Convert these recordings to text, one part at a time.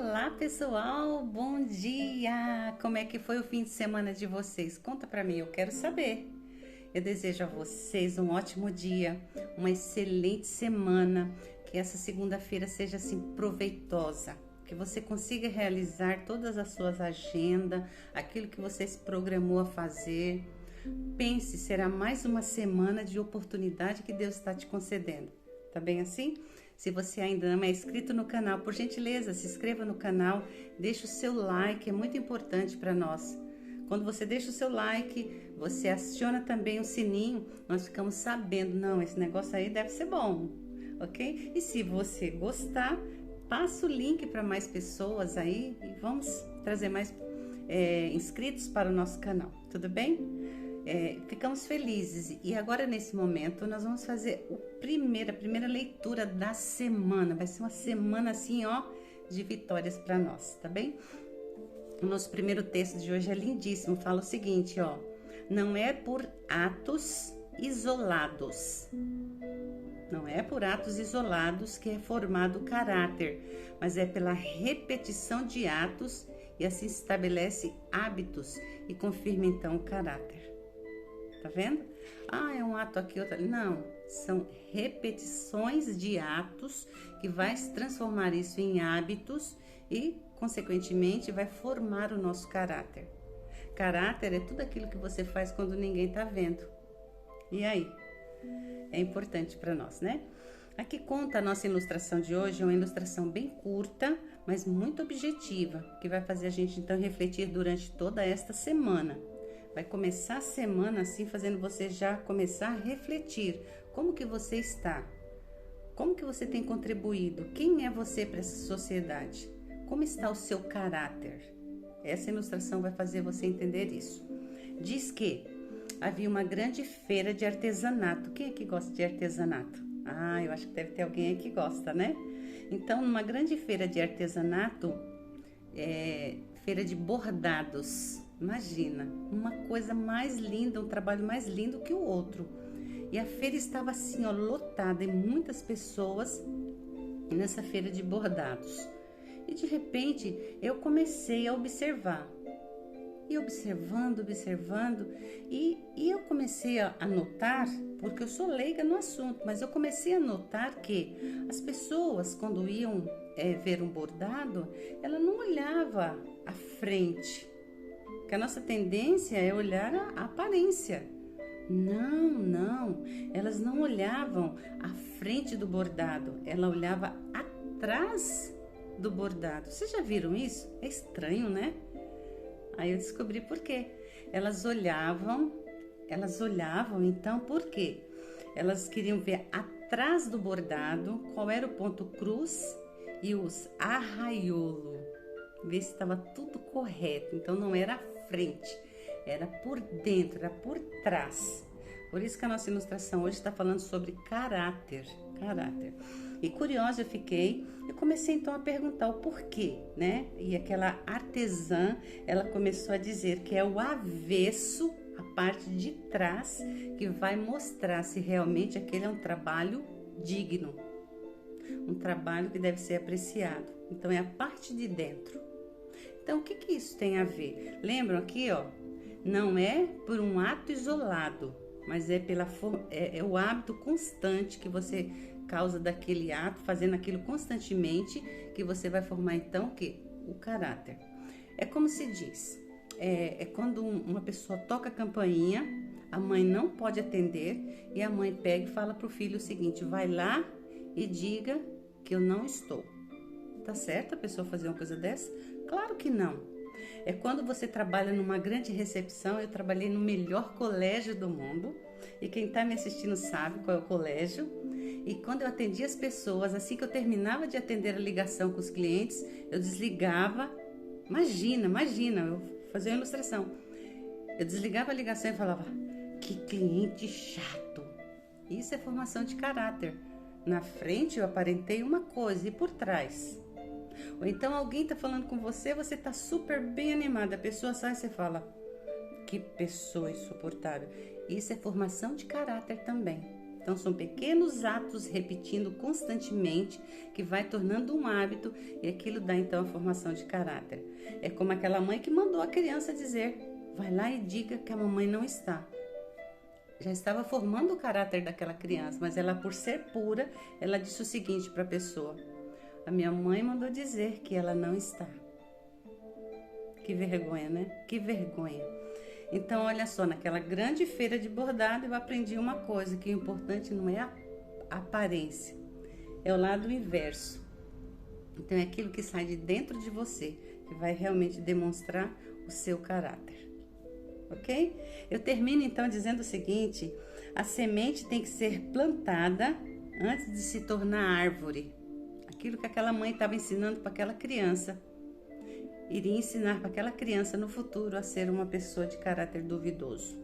Olá pessoal, bom dia! Como é que foi o fim de semana de vocês? Conta pra mim, eu quero saber. Eu desejo a vocês um ótimo dia, uma excelente semana, que essa segunda-feira seja assim proveitosa, que você consiga realizar todas as suas agendas, aquilo que você se programou a fazer. Pense, será mais uma semana de oportunidade que Deus está te concedendo. Tá bem assim? Se você ainda não é inscrito no canal, por gentileza, se inscreva no canal, deixe o seu like, é muito importante para nós. Quando você deixa o seu like, você aciona também o sininho, nós ficamos sabendo, não, esse negócio aí deve ser bom, ok? E se você gostar, passa o link para mais pessoas aí e vamos trazer mais inscritos para o nosso canal, tudo bem? Ficamos felizes e agora nesse momento nós vamos fazer a primeira leitura da semana. Vai ser uma semana assim, ó, de vitórias para nós, tá bem? O nosso primeiro texto de hoje é lindíssimo, fala o seguinte, ó: não é por atos isolados. Não é por atos isolados que é formado o caráter, mas é pela repetição de atos e assim se estabelece hábitos e confirma então o caráter. Tá vendo? Ah, é um ato aqui, outro ali. Não, são repetições de atos que vai se transformar isso em hábitos e, consequentemente, vai formar o nosso caráter. Caráter é tudo aquilo que você faz quando ninguém tá vendo. E aí? É importante para nós, né? Aqui conta a nossa ilustração de hoje, é uma ilustração bem curta, mas muito objetiva, que vai fazer a gente então refletir durante toda esta semana. Vai começar a semana assim, fazendo você já começar a refletir. Como que você está? Como que você tem contribuído? Quem é você para essa sociedade? Como está o seu caráter? Essa ilustração vai fazer você entender isso. Diz que havia uma grande feira de artesanato. Quem é que gosta de artesanato? Ah, eu acho que deve ter alguém aí que gosta, né? Então, numa grande feira de artesanato, feira de bordados. Imagina, uma coisa mais linda, um trabalho mais lindo que o outro. E a feira estava assim, ó, lotada, e muitas pessoas nessa feira de bordados. E de repente eu comecei a observar. E observando, e eu comecei a notar, porque eu sou leiga no assunto, mas eu comecei a notar que as pessoas, quando iam ver um bordado, ela não olhava à frente, que a nossa tendência é olhar a aparência. Não, elas não olhavam à frente do bordado, ela olhava atrás do bordado. Vocês já viram isso? É estranho, né? Aí eu descobri por quê. Elas olhavam, então, por quê? Elas queriam ver atrás do bordado qual era o ponto cruz e os arraiolo. Ver se estava tudo correto. Então não era à frente, era por dentro, era por trás. Por isso que a nossa ilustração hoje está falando sobre caráter. E curiosa eu fiquei, eu comecei então a perguntar o porquê, né? E aquela artesã, ela começou a dizer que é o avesso, a parte de trás, que vai mostrar se realmente aquele é um trabalho digno, um trabalho que deve ser apreciado. Então é a parte de dentro. Então o que isso tem a ver? Lembram aqui, ó, não é por um ato isolado, mas é o hábito constante que você causa daquele ato, fazendo aquilo constantemente, que você vai formar então o quê? O caráter. É como se diz, quando uma pessoa toca a campainha, a mãe não pode atender e a mãe pega e fala para o filho o seguinte: vai lá e diga que eu não estou. Tá certo a pessoa fazer uma coisa dessa? Claro que não. É quando você trabalha numa grande recepção. Eu trabalhei no melhor colégio do mundo e quem está me assistindo sabe qual é o colégio. E quando eu atendia as pessoas, assim que eu terminava de atender a ligação com os clientes, eu desligava. Imagina, eu fazia uma ilustração. Eu desligava a ligação e falava: que cliente chato. Isso é formação de caráter. Na frente eu aparentei uma coisa e por trás. Ou então alguém está falando com você, você está super bem animada, a pessoa sai e você fala: que pessoa insuportável. Isso é formação de caráter também. Então, são pequenos atos repetindo constantemente que vai tornando um hábito e aquilo dá então a formação de caráter. É como aquela mãe que mandou a criança dizer: vai lá e diga que a mamãe não está. Já estava formando o caráter daquela criança, mas ela, por ser pura, ela disse o seguinte para a pessoa: a minha mãe mandou dizer que ela não está. Que vergonha, né? Que vergonha. Então, olha só, naquela grande feira de bordado eu aprendi uma coisa, que o importante não é a aparência, é o lado inverso. Então, é aquilo que sai de dentro de você, que vai realmente demonstrar o seu caráter, ok? Eu termino então dizendo o seguinte: a semente tem que ser plantada antes de se tornar árvore. Aquilo que aquela mãe estava ensinando para aquela criança, iria ensinar para aquela criança no futuro a ser uma pessoa de caráter duvidoso.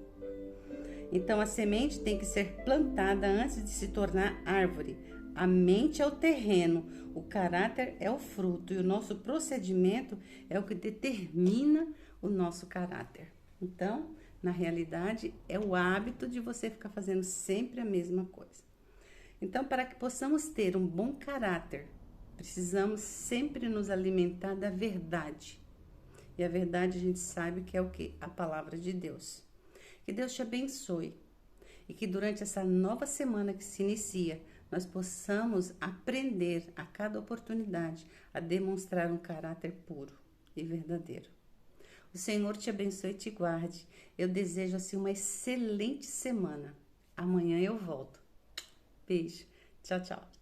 Então, a semente tem que ser plantada antes de se tornar árvore. A mente é o terreno, o caráter é o fruto e o nosso procedimento é o que determina o nosso caráter. Então, na realidade, é o hábito de você ficar fazendo sempre a mesma coisa. Então, para que possamos ter um bom caráter, precisamos sempre nos alimentar da verdade. E a verdade a gente sabe que é o quê? A palavra de Deus. Que Deus te abençoe. E que durante essa nova semana que se inicia, nós possamos aprender a cada oportunidade a demonstrar um caráter puro e verdadeiro. O Senhor te abençoe e te guarde. Eu desejo assim uma excelente semana. Amanhã eu volto. Beijo. Tchau, tchau.